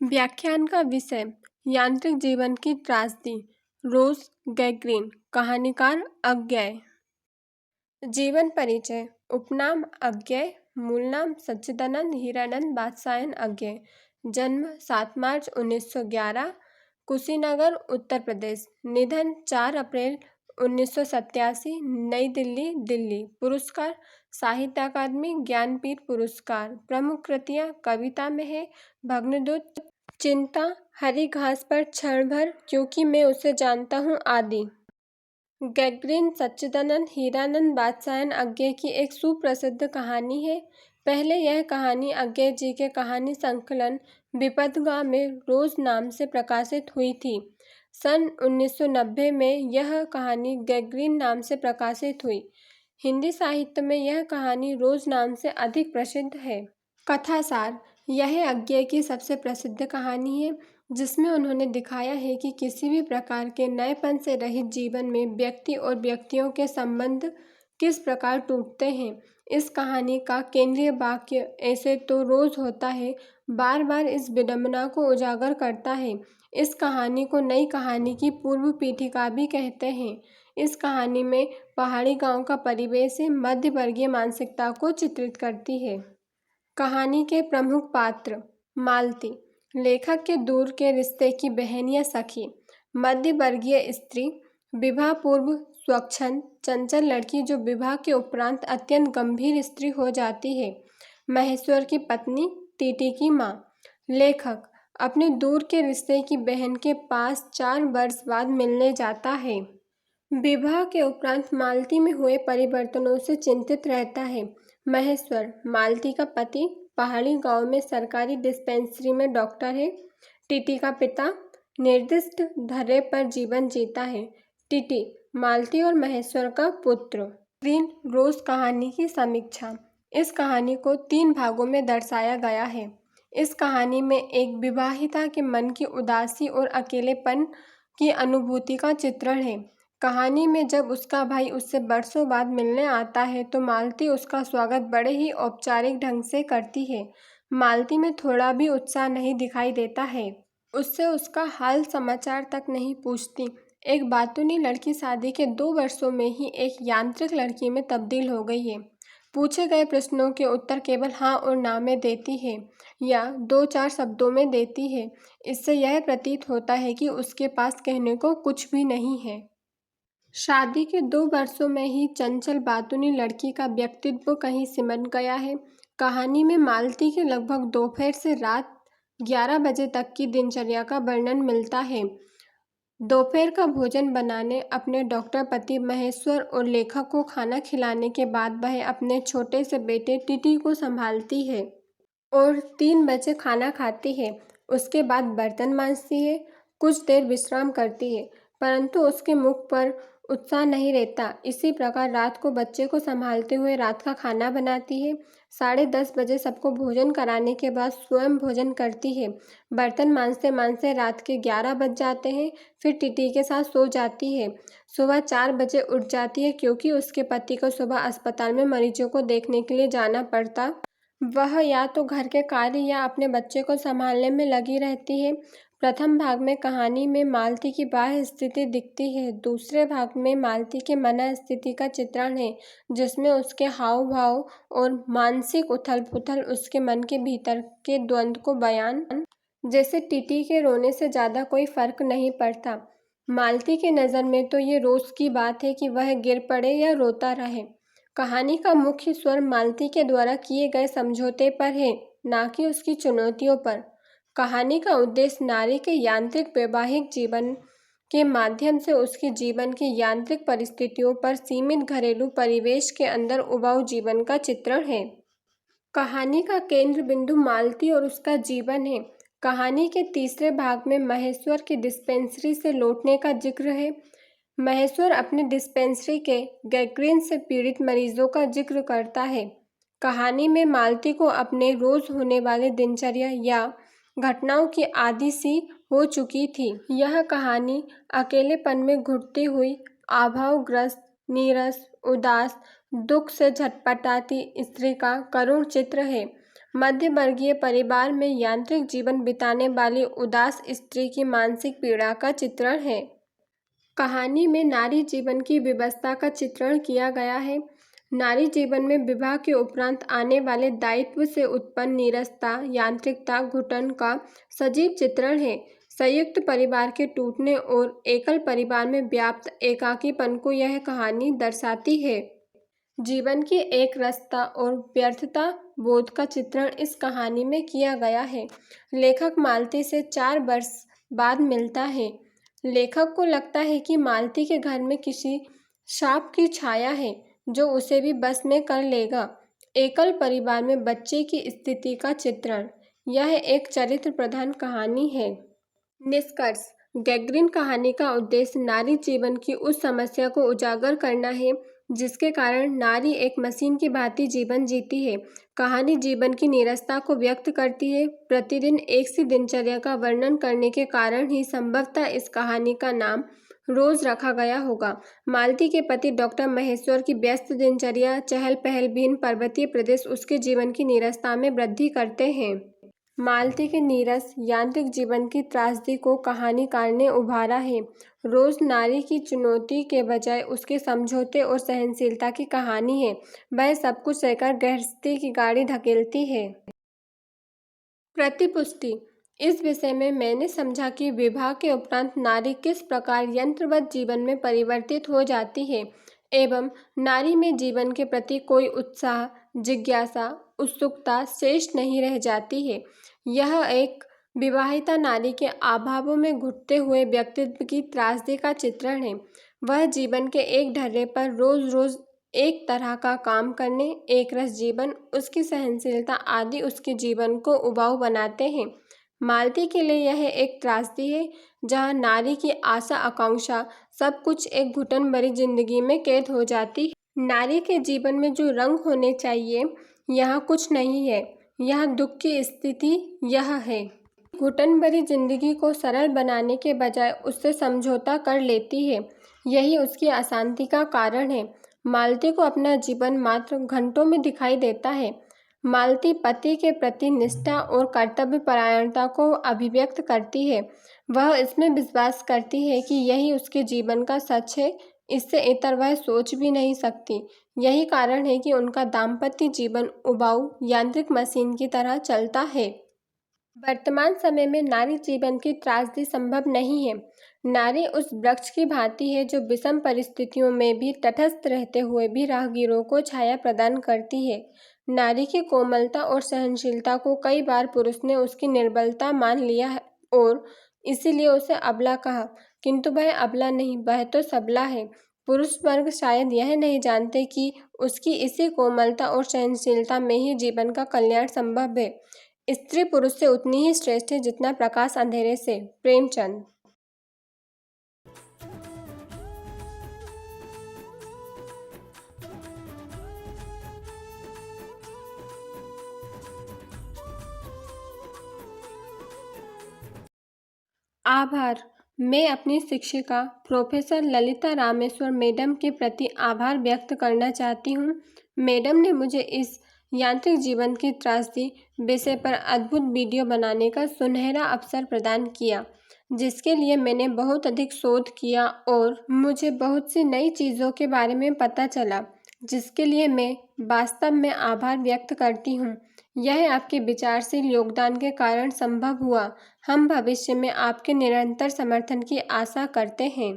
व्याख्यान का विषय यांत्रिक जीवन की त्रासदी। रोज गैग्रीन। कहानीकार अज्ञेय। जीवन परिचय। उपनाम अज्ञेय। मूल नाम सच्चिदानंद हीरानंद बादशाहन अज्ञेय। जन्म 7 मार्च 1911, कुशीनगर, उत्तर प्रदेश। निधन 4 अप्रैल 1987, नई दिल्ली, दिल्ली। पुरस्कार साहित्य अकादमी ज्ञानपीठ पुरस्कार। प्रमुख कृतियाँ कविता में है भग्नदूत, चिंता, हरी घास पर क्षण भर, क्योंकि मैं उसे जानता हूँ आदि। गैग्रीन सच्चिदानंद हीरानंद बादशाहन अज्ञेय की एक सुप्रसिद्ध कहानी है। पहले यह कहानी अज्ञेय जी के कहानी संकलन विपथगाह में रोज नाम से प्रकाशित हुई थी। सन 1990 में यह कहानी गैग्रीन नाम से प्रकाशित हुई। हिंदी साहित्य में यह कहानी रोज नाम से अधिक प्रसिद्ध है। कथासार। यह अज्ञेय की सबसे प्रसिद्ध कहानी है, जिसमें उन्होंने दिखाया है कि किसी भी प्रकार के नएपन से रहित जीवन में व्यक्ति और व्यक्तियों के संबंध किस प्रकार टूटते हैं। इस कहानी का केंद्रीय वाक्य ऐसे तो रोज होता है बार बार इस विडंबना को उजागर करता है। इस कहानी को नई कहानी की पूर्व पीठिका भी कहते हैं। इस कहानी में पहाड़ी गांव का परिवेश मध्य वर्गीय मानसिकता को चित्रित करती है। कहानी के प्रमुख पात्र। मालती, लेखक के दूर के रिश्ते की बहन या सखी। मध्य वर्गीय स्त्री, विवाह पूर्व स्वच्छंद चंचल लड़की जो विवाह के उपरांत अत्यंत गंभीर स्त्री हो जाती है। महेश्वर की पत्नी, टीटी की माँ। लेखक अपने दूर के रिश्ते की बहन के पास 4 वर्ष बाद मिलने जाता है। विवाह के उपरांत मालती में हुए परिवर्तनों से चिंतित रहता है। महेश्वर, मालती का पति, पहाड़ी गांव में सरकारी डिस्पेंसरी में डॉक्टर है। टीटी का पिता निर्दिष्ट धर्रे पर जीवन जीता है। टीटी मालती और महेश्वर का पुत्र। ग्रीन रोज कहानी की समीक्षा। इस कहानी को 3 भागों में दर्शाया गया है। इस कहानी में एक विवाहिता के मन की उदासी और अकेलेपन की अनुभूति का चित्रण है। कहानी में जब उसका भाई उससे बरसों बाद मिलने आता है तो मालती उसका स्वागत बड़े ही औपचारिक ढंग से करती है। मालती में थोड़ा भी उत्साह नहीं दिखाई देता है। उससे उसका हाल समाचार तक नहीं पूछती। एक बातूनी लड़की शादी के 2 वर्षों में ही एक यांत्रिक लड़की में तब्दील हो गई है। पूछे गए प्रश्नों के उत्तर केवल हाँ और ना में देती है या 2-4 शब्दों में देती है। इससे यह प्रतीत होता है कि उसके पास कहने को कुछ भी नहीं है। शादी के 2 वर्षों में ही चंचल बातूनी लड़की का व्यक्तित्व कहीं सिमट गया है। कहानी में मालती के लगभग दोपहर से रात 11 बजे तक की दिनचर्या का वर्णन मिलता है। दोपहर का भोजन बनाने, अपने डॉक्टर पति महेश्वर और लेखक को खाना खिलाने के बाद वह अपने छोटे से बेटे टीटी को संभालती है और 3 बजे खाना खाती है। उसके बाद बर्तन मांजती है, कुछ देर विश्राम करती है, परंतु उसके मुख पर उत्साह नहीं रहता। इसी प्रकार रात को बच्चे को संभालते हुए रात का खाना बनाती है। 10:30 बजे सबको भोजन कराने के बाद स्वयं भोजन करती है। बर्तन मांजते मांजते रात के 11 बज जाते हैं। फिर टीटी के साथ सो जाती है। सुबह 4 बजे उठ जाती है, क्योंकि उसके पति को सुबह अस्पताल में मरीजों को देखने के लिए जाना पड़ता। वह या तो घर के कार्य या अपने बच्चे को संभालने में लगी रहती है। प्रथम भाग में कहानी में मालती की बाह्य स्थिति दिखती है। दूसरे भाग में मालती के मन स्थिति का चित्रण है, जिसमें उसके हाव भाव और मानसिक उथल पुथल उसके मन के भीतर के द्वंद्व को बयान। जैसे टीटी के रोने से ज़्यादा कोई फर्क नहीं पड़ता। मालती की नज़र में तो ये रोज़ की बात है कि वह गिर पड़े या रोता रहे। कहानी का मुख्य स्वर मालती के द्वारा किए गए समझौते पर है, ना कि उसकी चुनौतियों पर। कहानी का उद्देश्य नारी के यांत्रिक वैवाहिक जीवन के माध्यम से उसके जीवन की यांत्रिक परिस्थितियों पर सीमित घरेलू परिवेश के अंदर उबाऊ जीवन का चित्रण है। कहानी का केंद्र बिंदु मालती और उसका जीवन है। कहानी के तीसरे भाग में महेश्वर की डिस्पेंसरी से लौटने का जिक्र है। महेश्वर अपने डिस्पेंसरी के गैग्रीन से पीड़ित मरीजों का जिक्र करता है। कहानी में मालती को अपने रोज होने वाले दिनचर्या या घटनाओं की आदी सी हो चुकी थी। यह कहानी अकेलेपन में घुटती हुई, अभावग्रस्त, नीरस, उदास, दुख से झटपटाती स्त्री का करुण चित्र है। मध्य वर्गीय परिवार में यांत्रिक जीवन बिताने वाली उदास स्त्री की मानसिक पीड़ा का चित्रण है। कहानी में नारी जीवन की विवस्था का चित्रण किया गया है। नारी जीवन में विवाह के उपरांत आने वाले दायित्व से उत्पन्न नीरसता, यांत्रिकता, घुटन का सजीव चित्रण है। संयुक्त परिवार के टूटने और एकल परिवार में व्याप्त एकाकीपन को यह कहानी दर्शाती है। जीवन की एक रसता और व्यर्थता बोध का चित्रण इस कहानी में किया गया है। लेखक मालती से 4 वर्ष बाद मिलता है। लेखक को लगता है कि मालती के घर में किसी शाप की छाया है जो उसे भी बस में कर लेगा। एकल परिवार में बच्चे की स्थिति का चित्रण। यह एक चरित्र प्रधान कहानी है। निष्कर्ष: गैग्रीन कहानी का उद्देश्य नारी जीवन की उस समस्या को उजागर करना है जिसके कारण नारी एक मशीन की भांति जीवन जीती है। कहानी जीवन की नीरसता को व्यक्त करती है। प्रतिदिन एक सी दिनचर्या का वर्णन करने के कारण ही संभवतः इस कहानी का नाम रोज रखा गया होगा। मालती के पति डॉक्टर महेश्वर की व्यस्त दिनचर्या, चहल पहल विहीन पर्वतीय प्रदेश उसके जीवन की नीरसता में वृद्धि करते हैं। मालती के नीरस यांत्रिक जीवन की त्रासदी को कहानीकार ने उभारा है। रोज नारी की चुनौती के बजाय उसके समझौते और सहनशीलता की कहानी है। वह सब कुछ सहकर गृहस्थी की गाड़ी धकेलती है। प्रतिपुष्टि: इस विषय में मैंने समझा कि विवाह के उपरांत नारी किस प्रकार यंत्रवत जीवन में परिवर्तित हो जाती है एवं नारी में जीवन के प्रति कोई उत्साह, जिज्ञासा, उत्सुकता शेष नहीं रह जाती है। यह एक विवाहिता नारी के अभावों में घुटते हुए व्यक्तित्व की त्रासदी का चित्रण है। वह जीवन के एक ढर्रे पर रोज रोज एक तरह का काम करने, एक रस जीवन, उसकी सहनशीलता आदि उसके जीवन को उबाऊ बनाते हैं। मालती के लिए यह एक त्रासदी है जहाँ नारी की आशा आकांक्षा सब कुछ एक घुटन भरी जिंदगी में कैद हो जाती है। नारी के जीवन में जो रंग होने चाहिए यहाँ कुछ नहीं है। यह दुख की स्थिति यह है। घुटन भरी जिंदगी को सरल बनाने के बजाय उससे समझौता कर लेती है। यही उसकी अशांति का कारण है। मालती को अपना जीवन मात्र घंटों में दिखाई देता है। मालती पति के प्रति निष्ठा और कर्तव्य परायणता को अभिव्यक्त करती है। वह इसमें विश्वास करती है कि यही उसके जीवन का सच है। इससे इतर वह सोच भी नहीं सकती। यही कारण है कि उनका दाम्पत्य जीवन उबाऊ यांत्रिक मशीन की तरह चलता है। वर्तमान समय में नारी जीवन की त्रासदी संभव नहीं है। नारी उस वृक्ष की भांति है जो विषम परिस्थितियों में भी तटस्थ रहते हुए भी राहगीरों को छाया प्रदान करती है। नारी की कोमलता और सहनशीलता को कई बार पुरुष ने उसकी निर्बलता मान लिया है और इसीलिए उसे अबला कहा, किंतु वह अबला नहीं, वह तो सबला है। पुरुष वर्ग शायद यह नहीं जानते कि उसकी इसी कोमलता और सहनशीलता में ही जीवन का कल्याण संभव है। स्त्री पुरुष से उतनी ही श्रेष्ठ है जितना प्रकाश अंधेरे से। प्रेमचंद। आभार। मैं अपनी शिक्षिका प्रोफेसर ललिता रामेश्वर मैडम के प्रति आभार व्यक्त करना चाहती हूँ। मैडम ने मुझे इस यांत्रिक जीवन की त्रासदी विषय पर अद्भुत वीडियो बनाने का सुनहरा अवसर प्रदान किया, जिसके लिए मैंने बहुत अधिक शोध किया और मुझे बहुत सी नई चीज़ों के बारे में पता चला, जिसके लिए मैं वास्तव में आभार व्यक्त करती हूँ। यह आपके विचारशील योगदान के कारण संभव हुआ। हम भविष्य में आपके निरंतर समर्थन की आशा करते हैं।